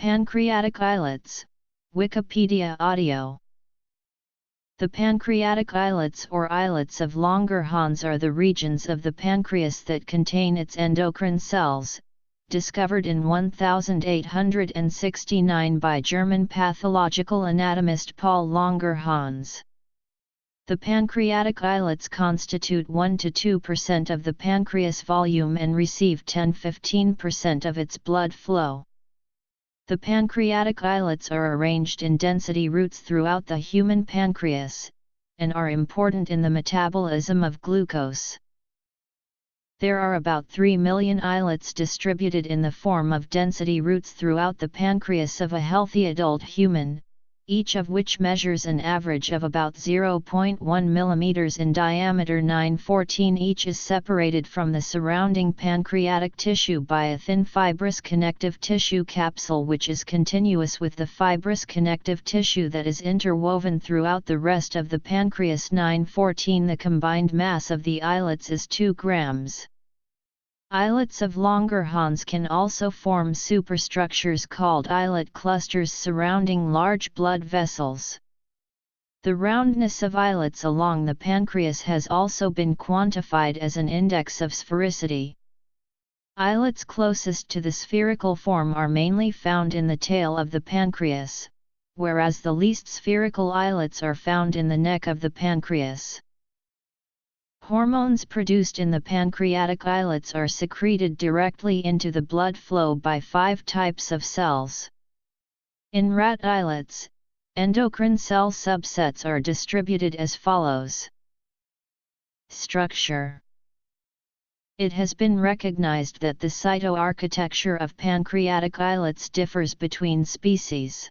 Pancreatic islets, Wikipedia audio. The pancreatic islets or islets of Langerhans are the regions of the pancreas that contain its endocrine cells, discovered in 1869 by German pathological anatomist Paul Langerhans. The pancreatic islets constitute 1–2% of the pancreas volume and receive 10–15% of its blood flow. The pancreatic islets are arranged in density routes throughout the human pancreas, and are important in the metabolism of glucose. There are about 3 million islets distributed in the form of density routes throughout the pancreas of a healthy adult human, each of which measures an average of about 0.1 mm in diameter. 9–14 each is separated from the surrounding pancreatic tissue by a thin fibrous connective tissue capsule which is continuous with the fibrous connective tissue that is interwoven throughout the rest of the pancreas. 9–14 The combined mass of the islets is 2 grams. Islets of Langerhans can also form superstructures called islet clusters surrounding large blood vessels. The roundness of islets along the pancreas has also been quantified as an index of sphericity. Islets closest to the spherical form are mainly found in the tail of the pancreas, whereas the least spherical islets are found in the neck of the pancreas. Hormones produced in the pancreatic islets are secreted directly into the blood flow by 5 types of cells. In rat islets, endocrine cell subsets are distributed as follows. Structure. It has been recognized that the cytoarchitecture of pancreatic islets differs between species.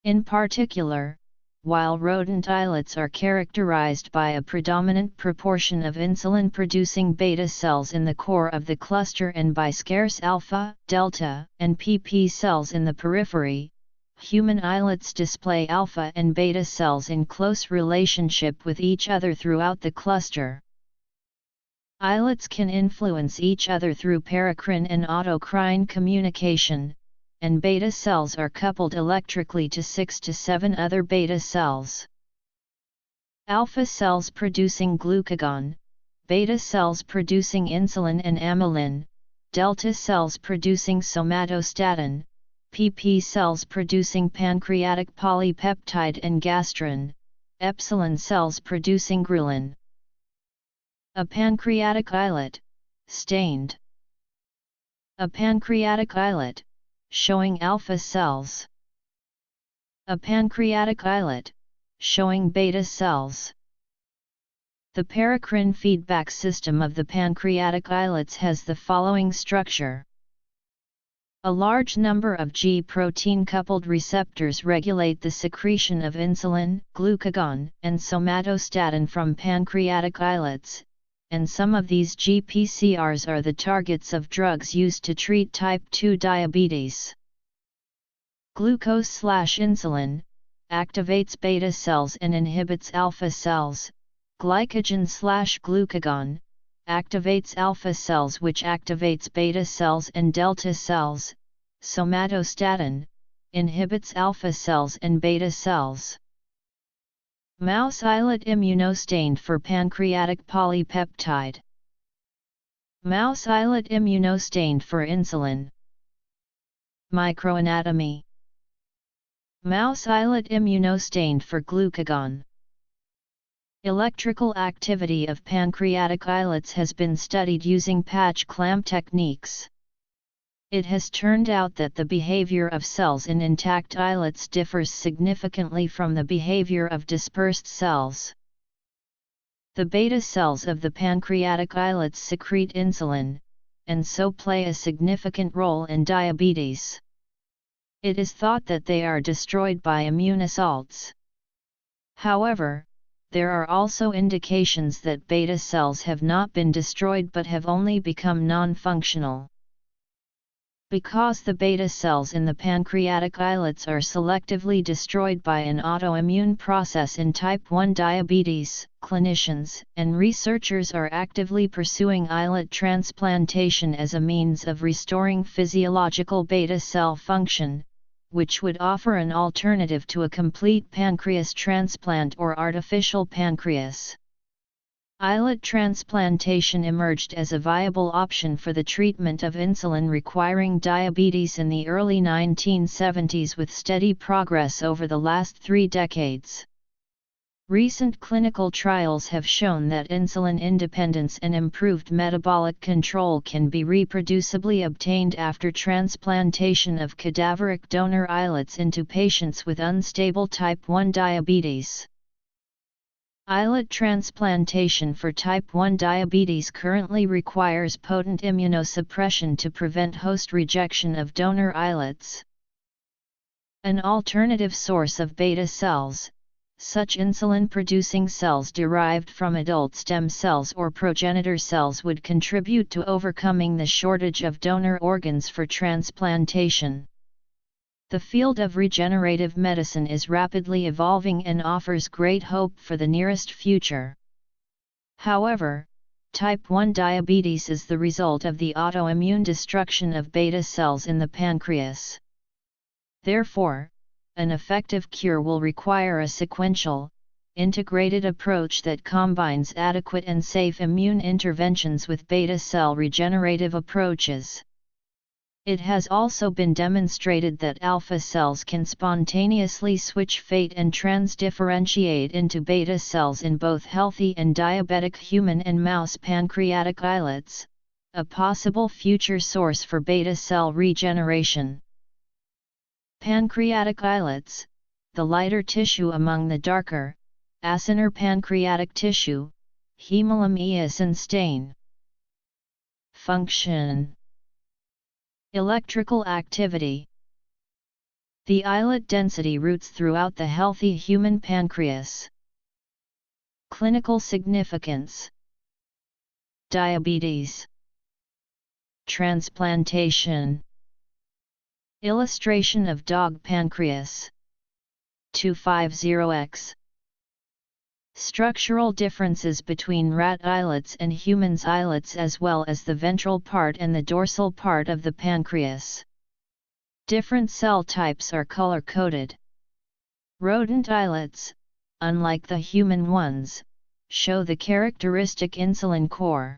In particular, while rodent islets are characterized by a predominant proportion of insulin-producing beta cells in the core of the cluster and by scarce alpha, delta, and PP cells in the periphery, human islets display alpha and beta cells in close relationship with each other throughout the cluster. Islets can influence each other through paracrine and autocrine communication, and beta cells are coupled electrically to 6 to 7 other beta cells. Alpha cells producing glucagon, beta cells producing insulin and amylin, delta cells producing somatostatin, PP cells producing pancreatic polypeptide and gastrin, epsilon cells producing ghrelin. A pancreatic islet, stained. A pancreatic islet, showing alpha cells. A pancreatic islet, showing beta cells. The paracrine feedback system of the pancreatic islets has the following structure. A large number of G protein-coupled receptors regulate the secretion of insulin, glucagon, and somatostatin from pancreatic islets, and some of these GPCRs are the targets of drugs used to treat type 2 diabetes. Glucose/insulin activates beta cells and inhibits alpha cells. Glycogen/glucagon activates alpha cells which activates beta cells and delta cells. Somatostatin inhibits alpha cells and beta cells. Mouse islet immunostained for pancreatic polypeptide. Mouse islet immunostained for insulin. Microanatomy. Mouse islet immunostained for glucagon. Electrical activity of pancreatic islets has been studied using patch clamp techniques. It has turned out that the behavior of cells in intact islets differs significantly from the behavior of dispersed cells. The beta cells of the pancreatic islets secrete insulin, and so play a significant role in diabetes. It is thought that they are destroyed by immune assaults. However, there are also indications that beta cells have not been destroyed but have only become non-functional. Because the beta cells in the pancreatic islets are selectively destroyed by an autoimmune process in type 1 diabetes, clinicians and researchers are actively pursuing islet transplantation as a means of restoring physiological beta cell function, which would offer an alternative to a complete pancreas transplant or artificial pancreas. Islet transplantation emerged as a viable option for the treatment of insulin-requiring diabetes in the early 1970s, with steady progress over the last 3 decades. Recent clinical trials have shown that insulin independence and improved metabolic control can be reproducibly obtained after transplantation of cadaveric donor islets into patients with unstable type 1 diabetes. Islet transplantation for type 1 diabetes currently requires potent immunosuppression to prevent host rejection of donor islets. An alternative source of beta cells, such insulin-producing cells derived from adult stem cells or progenitor cells, would contribute to overcoming the shortage of donor organs for transplantation. The field of regenerative medicine is rapidly evolving and offers great hope for the nearest future. However, type 1 diabetes is the result of the autoimmune destruction of beta cells in the pancreas. Therefore, an effective cure will require a sequential, integrated approach that combines adequate and safe immune interventions with beta cell regenerative approaches. It has also been demonstrated that alpha cells can spontaneously switch fate and transdifferentiate into beta cells in both healthy and diabetic human and mouse pancreatic islets, a possible future source for beta cell regeneration. Pancreatic islets, the lighter tissue among the darker, acinar pancreatic tissue, hemolymph eosin stain. Function. Electrical activity. The islet density routes throughout the healthy human pancreas. Clinical significance. Diabetes. Transplantation. Illustration of dog pancreas. 250x. Structural differences between rat islets and humans' islets, as well as the ventral part and the dorsal part of the pancreas. Different cell types are color-coded. Rodent islets, unlike the human ones, show the characteristic insulin core.